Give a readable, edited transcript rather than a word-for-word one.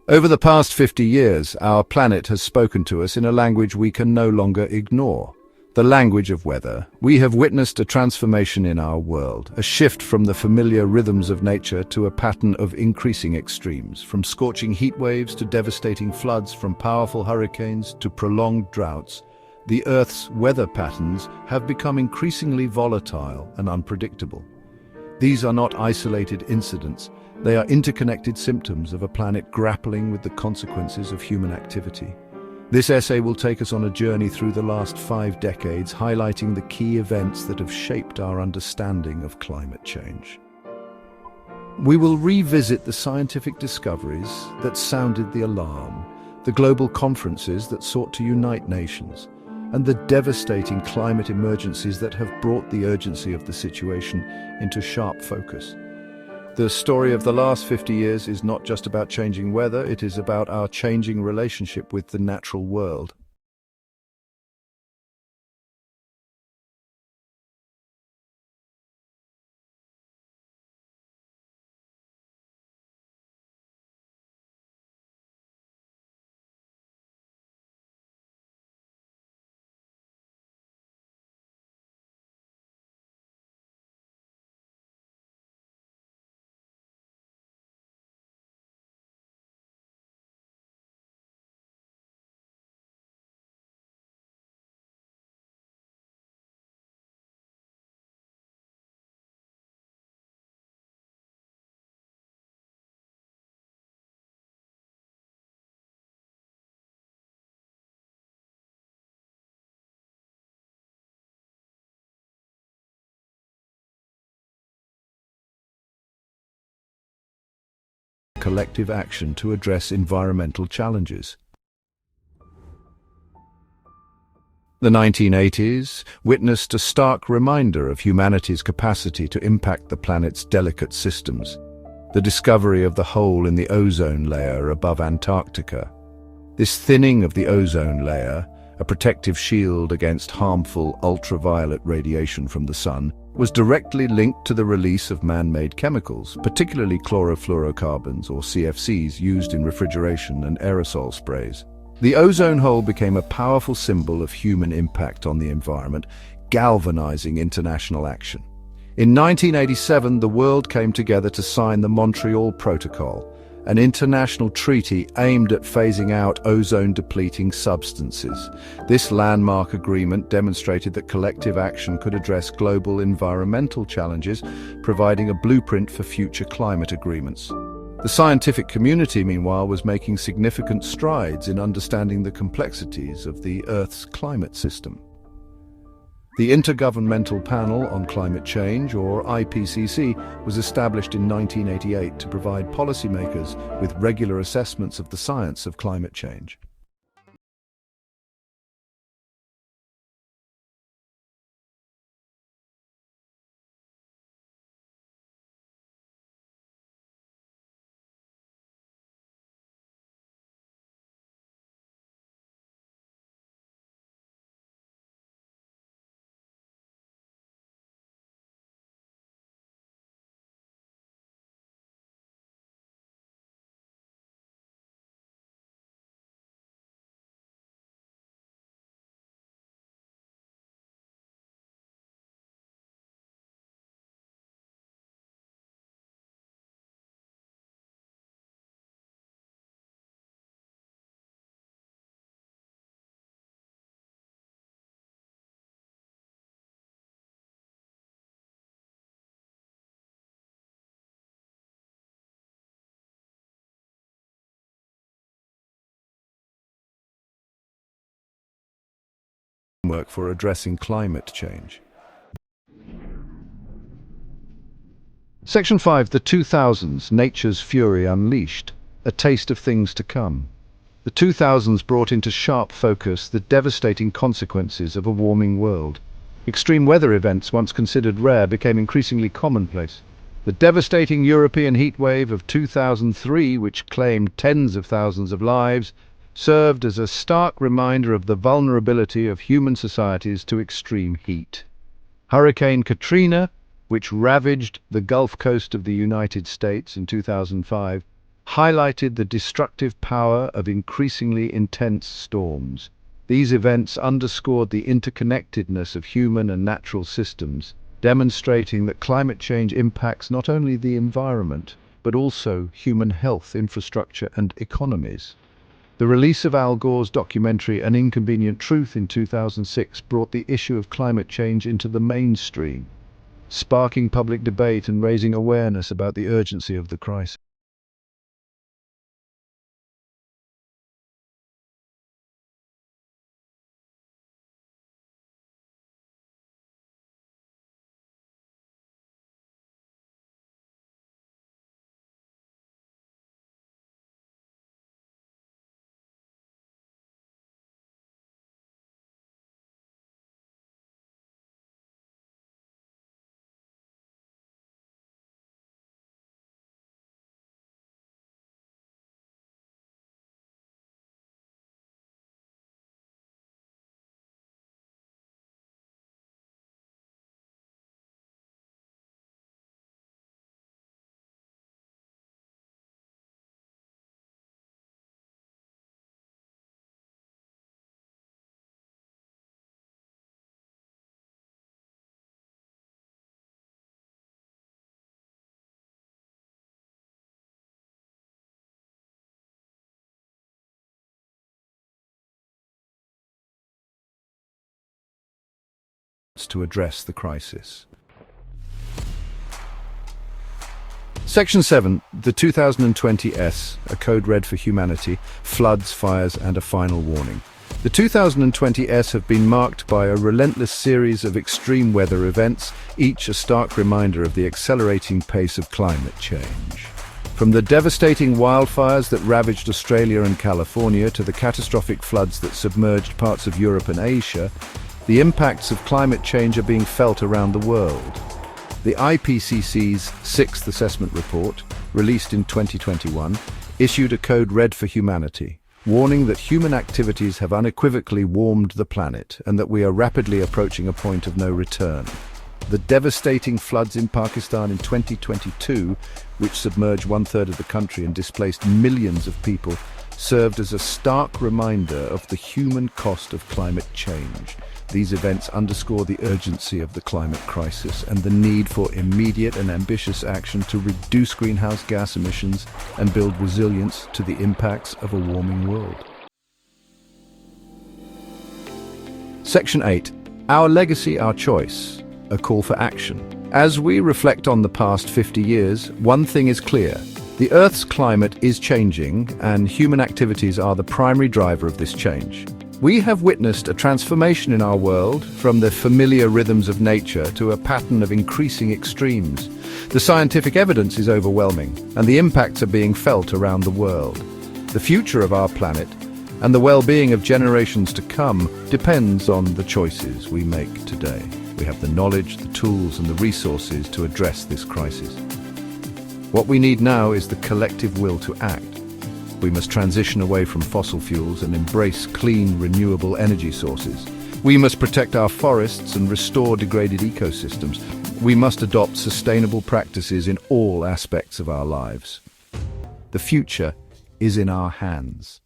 Over the past 50 years, our planet has spoken to us in a language we can no longer ignore. The language of weather. We have witnessed a transformation in our world, a shift from the familiar rhythms of nature to a pattern of increasing extremes, from scorching heat waves to devastating floods, from powerful hurricanes to prolonged droughts. The Earth's weather patterns have become increasingly volatile and unpredictable. These are not isolated incidents. They are interconnected symptoms of a planet grappling with the consequences of human activity. This essay will take us on a journey through the last 5 decades, highlighting the key events that have shaped our understanding of climate change. We will revisit the scientific discoveries that sounded the alarm, the global conferences that sought to unite nations, and the devastating climate emergencies that have brought the urgency of the situation into sharp focus. The story of the last 50 years is not just about changing weather, it is about our changing relationship with the natural world. Collective action to address environmental challenges. The 1980s witnessed a stark reminder of humanity's capacity to impact the planet's delicate systems. The discovery of the hole in the ozone layer above Antarctica. This thinning of the ozone layer, a protective shield against harmful ultraviolet radiation from the sun, was directly linked to the release of man-made chemicals, particularly chlorofluorocarbons or CFCs used in refrigeration and aerosol sprays. The ozone hole became a powerful symbol of human impact on the environment, galvanizing international action. In 1987, the world came together to sign the Montreal Protocol, an international treaty aimed at phasing out ozone-depleting substances. This landmark agreement demonstrated that collective action could address global environmental challenges, providing a blueprint for future climate agreements. The scientific community, meanwhile, was making significant strides in understanding the complexities of the Earth's climate system. The Intergovernmental Panel on Climate Change, or IPCC, was established in 1988 to provide policymakers with regular assessments of the science of climate change. Work for addressing climate change. Section 5, the 2000s, Nature's Fury Unleashed, a taste of things to come. The 2000s brought into sharp focus the devastating consequences of a warming world. Extreme weather events, once considered rare, became increasingly commonplace. The devastating European heatwave of 2003, which claimed tens of thousands of lives, served as a stark reminder of the vulnerability of human societies to extreme heat. Hurricane Katrina, which ravaged the Gulf Coast of the United States in 2005, highlighted the destructive power of increasingly intense storms. These events underscored the interconnectedness of human and natural systems, demonstrating that climate change impacts not only the environment, but also human health, infrastructure, and economies. The release of Al Gore's documentary An Inconvenient Truth in 2006 brought the issue of climate change into the mainstream, sparking public debate and raising awareness about the urgency of the crisis. To address the crisis. Section 7, the 2020 S, a code red for humanity, floods, fires, and a final warning. The 2020 S have been marked by a relentless series of extreme weather events, each a stark reminder of the accelerating pace of climate change. From the devastating wildfires that ravaged Australia and California to the catastrophic floods that submerged parts of Europe and Asia, the impacts of climate change are being felt around the world. The IPCC's Sixth Assessment Report, released in 2021, issued a code red for humanity, warning that human activities have unequivocally warmed the planet and that we are rapidly approaching a point of no return. The devastating floods in Pakistan in 2022, which submerged one-third of the country and displaced millions of people, served as a stark reminder of the human cost of climate change. These events underscore the urgency of the climate crisis and the need for immediate and ambitious action to reduce greenhouse gas emissions and build resilience to the impacts of a warming world. Section 8. Our Legacy, Our Choice. A call for action. As we reflect on the past 50 years, one thing is clear. The Earth's climate is changing, and human activities are the primary driver of this change. We have witnessed a transformation in our world, from the familiar rhythms of nature to a pattern of increasing extremes. The scientific evidence is overwhelming, and the impacts are being felt around the world. The future of our planet, and the well-being of generations to come, depends on the choices we make today. We have the knowledge, the tools, and the resources to address this crisis. What we need now is the collective will to act. We must transition away from fossil fuels and embrace clean, renewable energy sources. We must protect our forests and restore degraded ecosystems. We must adopt sustainable practices in all aspects of our lives. The future is in our hands.